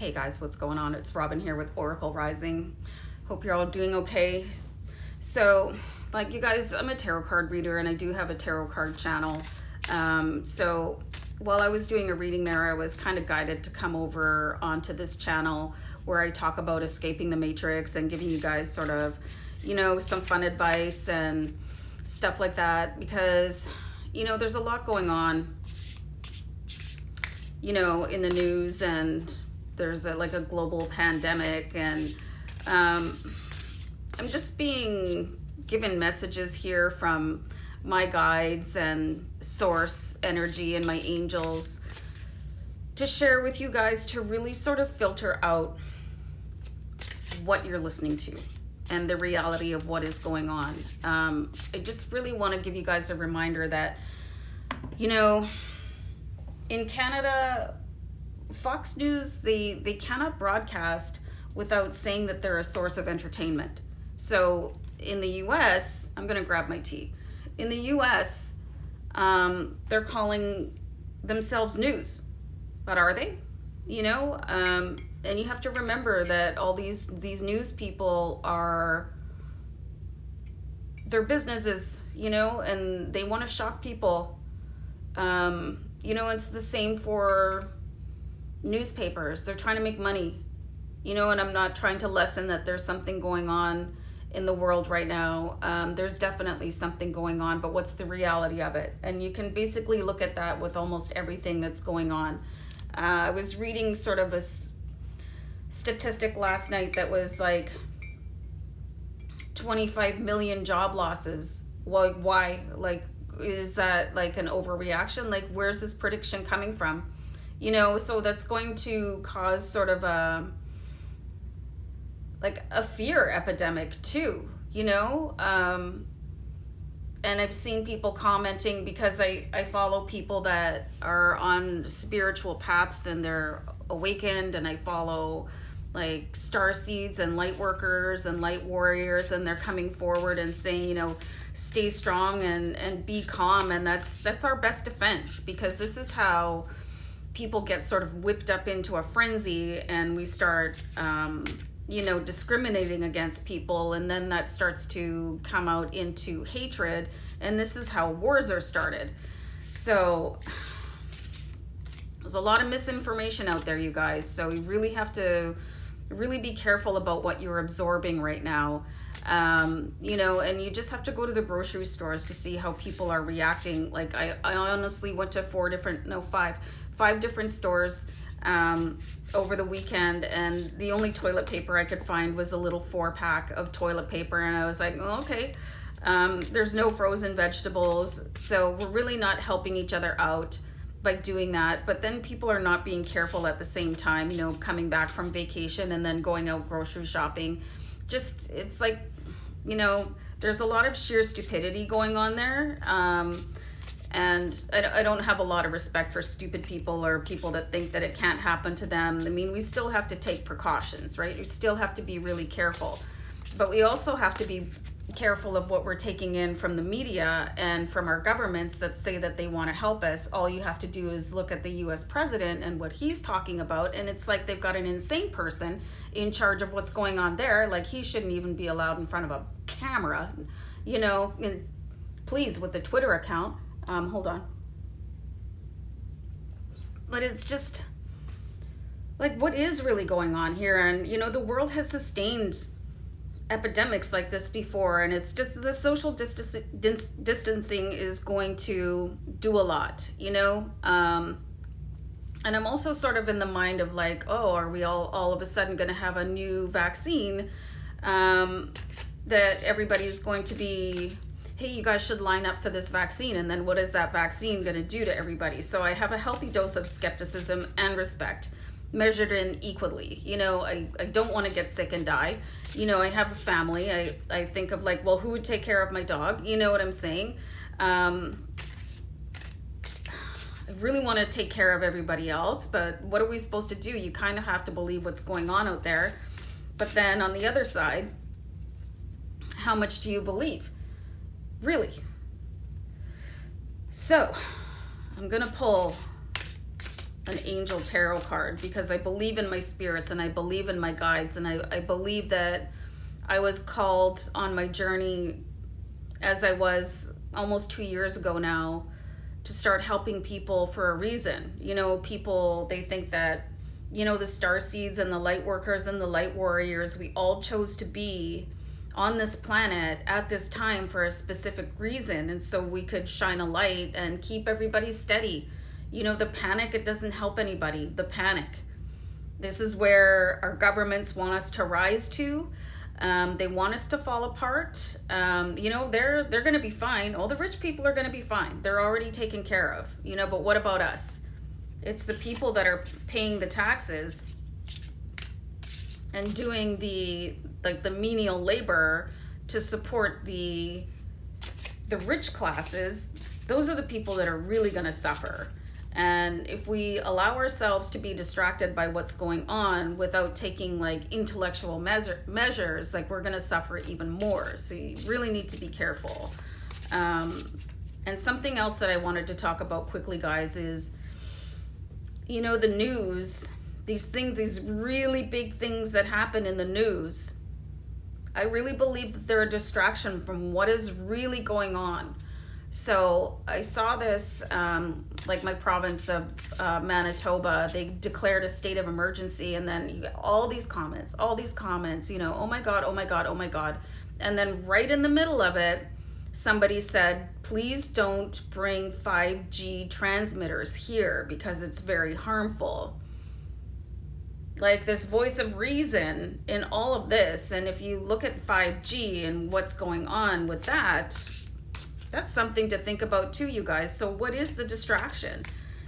Hey guys, what's going on? It's Robin here with Oracle Rising. Hope you're all doing okay. So, like you guys, I'm a tarot card reader and I do have a tarot card channel. So while I was doing a reading there, I was kind of guided to come over onto this channel where I talk about escaping the matrix and giving you guys sort of, some fun advice and stuff like that, because, there's a lot going on, in the news, and there's a global pandemic, and I'm just being given messages here from my guides and source energy and my angels to share with you guys to really sort of filter out what you're listening to and the reality of what is going on. I just really want to give you guys a reminder that, in Canada, Fox News, they cannot broadcast without saying that they're a source of entertainment. So in the US, I'm going to grab my tea. In the US, they're calling themselves news. But are they? And you have to remember that all these news people their businesses, and they want to shock people. It's the same for newspapers. They're trying to make money, and I'm not trying to lessen that there's something going on in the world right now. There's definitely something going on, but what's the reality of it? And you can basically look at that with almost everything that's going on. I was reading sort of a statistic last night that was like 25 million job losses. Well, why? Is that like an overreaction? Where's this prediction coming from? So that's going to cause sort of a fear epidemic too, and I've seen people commenting, because I follow people that are on spiritual paths and they're awakened, and I follow star seeds and light workers and light warriors, and they're coming forward and saying, stay strong and be calm, and that's our best defense, because this is how people get sort of whipped up into a frenzy, and we start discriminating against people, and then that starts to come out into hatred, and this is how wars are started. So there's a lot of misinformation out there, you guys, so you really have to really be careful about what you're absorbing right now. And you just have to go to the grocery stores to see how people are reacting. I honestly went to five different stores over the weekend, and the only toilet paper I could find was a little 4-pack of toilet paper, and I was like, oh, okay. There's no frozen vegetables, so we're really not helping each other out by doing that. But then people are not being careful at the same time, coming back from vacation and then going out grocery shopping. It's there's a lot of sheer stupidity going on there. And I don't have a lot of respect for stupid people or people that think that it can't happen to them. I mean, we still have to take precautions, right? We still have to be really careful. But we also have to be careful of what we're taking in from the media and from our governments that say that they want to help us. All you have to do is look at the US president and what he's talking about, and it's like they've got an insane person in charge of what's going on there. He shouldn't even be allowed in front of a camera, and please, with the Twitter account. Hold on. But it's just what is really going on here? And the world has sustained epidemics like this before, and it's just the social distancing is going to do a lot, and I'm also sort of in the mind of are we all of a sudden going to have a new vaccine that everybody's going to be, hey, you guys should line up for this vaccine, and then what is that vaccine going to do to everybody? So I have a healthy dose of skepticism and respect, measured in equally. I don't want to get sick and die. I have a family. I think of who would take care of my dog? You know what I'm saying? I really want to take care of everybody else, but what are we supposed to do? You kind of have to believe what's going on out there. But then on the other side, how much do you believe? Really? So I'm going to pull an angel tarot card, because I believe in my spirits and I believe in my guides, and I believe that I was called on my journey, as I was almost 2 years ago now, to start helping people for a reason. You know, people, they think that, you know, the star seeds and the light workers and the light warriors, we all chose to be on this planet at this time for a specific reason, and so we could shine a light and keep everybody steady. You know, the panic, it doesn't help anybody. The panic, this is where our governments want us to rise to. They want us to fall apart. You know, they're going to be fine. All the rich people are going to be fine. They're already taken care of, you know, but what about us? It's the people that are paying the taxes and doing the menial labor to support the rich classes. Those are the people that are really going to suffer. And if we allow ourselves to be distracted by what's going on without taking like intellectual measures, like, we're going to suffer even more. So you really need to be careful. And something else that I wanted to talk about quickly, guys, is, you know, the news, these things, these really big things that happen in the news, I really believe that they're a distraction from what is really going on. So I saw this, like my province of Manitoba, they declared a state of emergency, and then you get all these comments, you know, oh my God, oh my God, oh my God. And then right in the middle of it, somebody said, please don't bring 5G transmitters here because it's very harmful. Like, this voice of reason in all of this. And if you look at 5G and what's going on with that, that's something to think about too, you guys. So what is the distraction?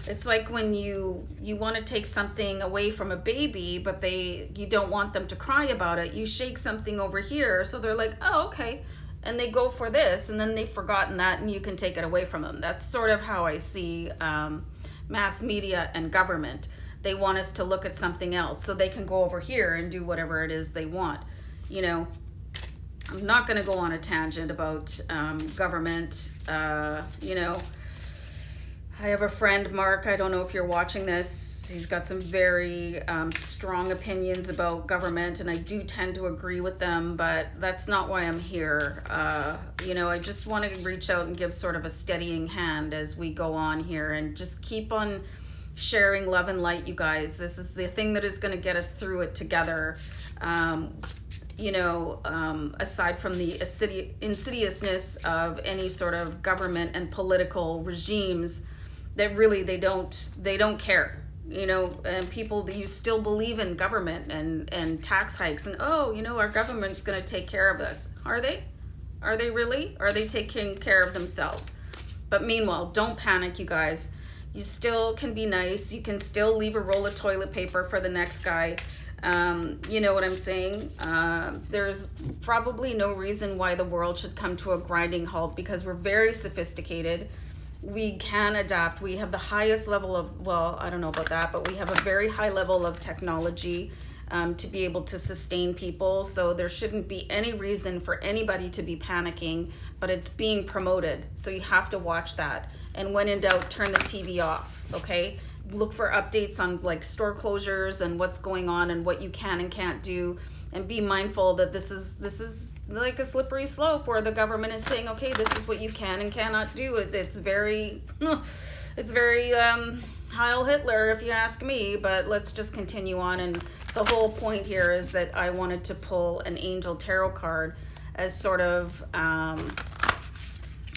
It's like when you want to take something away from a baby, but you don't want them to cry about it. You shake something over here, so they're like, oh, okay. And they go for this, and then they've forgotten that, and you can take it away from them. That's sort of how I see mass media and government. They want us to look at something else so they can go over here and do whatever it is they want. You know, I'm not going to go on a tangent about government. You know, I have a friend, Mark, I don't know if you're watching this. He's got some very strong opinions about government, and I do tend to agree with them, but that's not why I'm here. You know, I just want to reach out and give sort of a steadying hand as we go on here, and just keep on sharing love and light, you guys. This is the thing that is going to get us through it together. You know, aside from the insidiousness of any sort of government and political regimes that really they don't care. You know, and people, you still believe in government and tax hikes, and oh, you know, our government's going to take care of us. Are they? Are they really? Are they taking care of themselves? But meanwhile, don't panic, you guys. You still can be nice. You can still leave a roll of toilet paper for the next guy. You know what I'm saying? There's probably no reason why the world should come to a grinding halt, because we're very sophisticated. We can adapt. We have the highest level of, well, I don't know about that, but we have a very high level of technology to be able to sustain people. So there shouldn't be any reason for anybody to be panicking, but it's being promoted. So you have to watch that. And when in doubt, turn the TV off, okay? Look for updates on like store closures and what's going on and what you can and can't do, and be mindful that this is like a slippery slope where the government is saying, okay, this is what you can and cannot do. It's very Heil Hitler, if you ask me, but let's just continue on. And the whole point here is that I wanted to pull an angel tarot card as sort of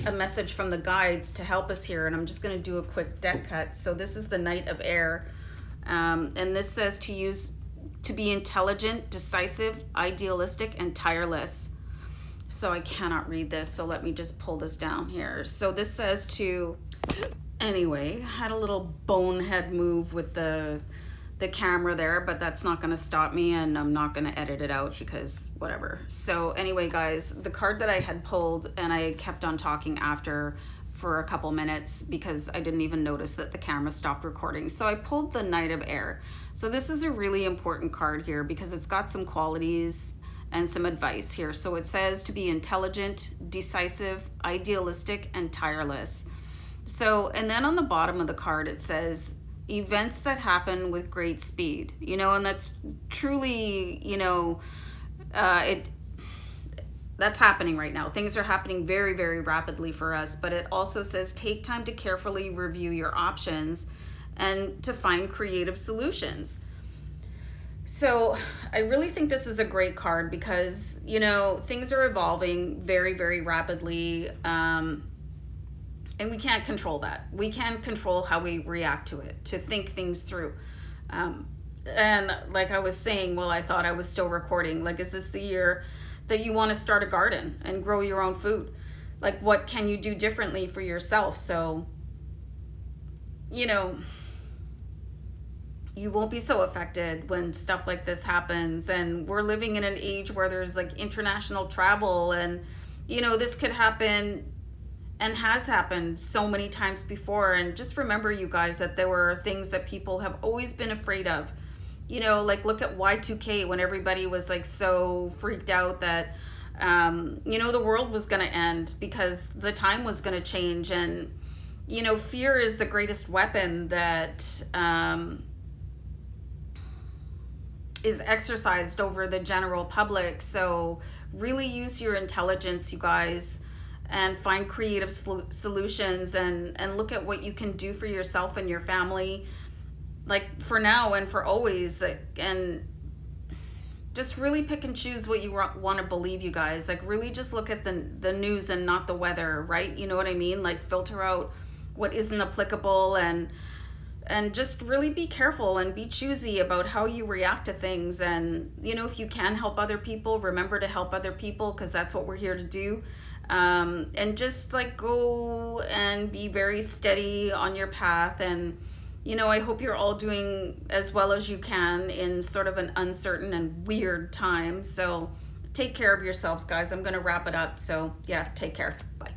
a message from the guides to help us here. And I'm just going to do a quick deck cut. So this is the Knight of Air, and this says to be intelligent, decisive, idealistic, and tireless. So I cannot read this, so let me just pull this down here. So this says to, anyway, had a little bonehead move with the camera there, but that's not going to stop me, and I'm not going to edit it out because whatever. So anyway, guys, the card that I had pulled, and I kept on talking after for a couple minutes because I didn't even notice that the camera stopped recording. So I pulled the Knight of Air. So this is a really important card here because it's got some qualities and some advice here. So it says to be intelligent, decisive, idealistic, and tireless. So, and then on the bottom of the card, it says events that happen with great speed, you know, and that's truly, you know, it that's happening right now. Things are happening very, very rapidly for us, but it also says take time to carefully review your options and to find creative solutions. So I really think this is a great card because, you know, things are evolving very, very rapidly. And we can't control that. We can control how we react to it, to think things through. And like I was saying, well, I thought I was still recording. Like, is this the year that you want to start a garden and grow your own food? Like, what can you do differently for yourself? So, you know, you won't be so affected when stuff like this happens. And we're living in an age where there's like international travel, and, you know, this could happen and has happened so many times before. And just remember, you guys, that there were things that people have always been afraid of. You know, like look at Y2K, when everybody was like so freaked out that, you know, the world was going to end because the time was going to change. And, you know, fear is the greatest weapon that is exercised over the general public. So really use your intelligence, you guys, and find creative solutions, and look at what you can do for yourself and your family, like for now and for always. And just really pick and choose what you want to believe, you guys. Like really just look at the news and not the weather, right? You know what I mean? Like filter out what isn't applicable, and just really be careful and be choosy about how you react to things. And, you know, if you can help other people, remember to help other people, because that's what we're here to do. And just like go and be very steady on your path. And, you know, I hope you're all doing as well as you can in sort of an uncertain and weird time. So take care of yourselves, guys. I'm going to wrap it up. So yeah, take care. Bye.